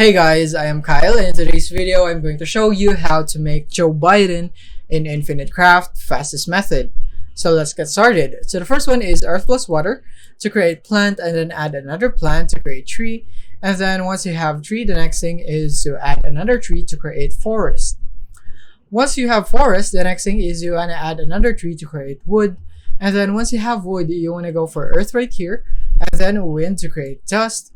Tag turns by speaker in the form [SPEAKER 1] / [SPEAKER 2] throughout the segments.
[SPEAKER 1] Hey guys, I am Kyle, and in today's video I'm going to show you how to make Joe Biden in Infinite Craft fastest method. So let's get started. So the first one is earth plus water to create plant, and then add another plant to create tree. And then once you have tree, the next thing is to add another tree to create forest. Once you have forest, the next thing is you want to add another tree to create wood. And then once you have wood, you want to go for earth right here, and then wind to create dust.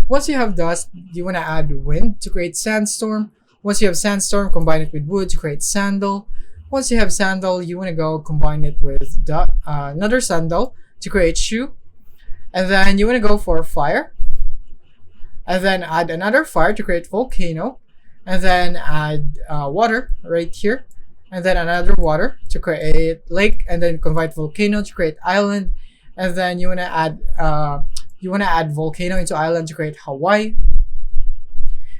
[SPEAKER 1] Once you have dust, you want to add wind to create sandstorm. Once you have sandstorm, combine it with wood to create sandal. Once you have sandal, you want to go combine it with another sandal to create shoe. And then you want to go for fire. And then add another fire to create volcano. And then add water right here. And then another water to create lake. And then combine volcano to create island. And then you want to add volcano into island to create Hawaii.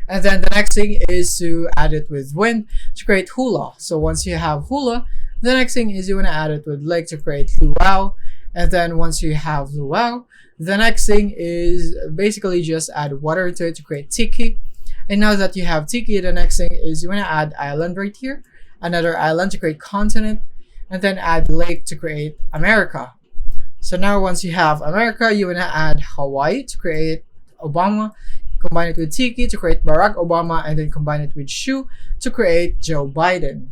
[SPEAKER 1] And then the next thing is to add it with wind to create hula. So once you have hula, the next thing is you want to add it with lake to create luau. And then once you have luau, the next thing is basically just add water to it to create tiki. And now that you have tiki, the next thing is you want to add island right here, another island to create continent, and then add lake to create America. So now once you have America, you want to add Hawaii to create Obama, combine it with Tiki to create Barack Obama, and then combine it with Shoe to create Joe Biden.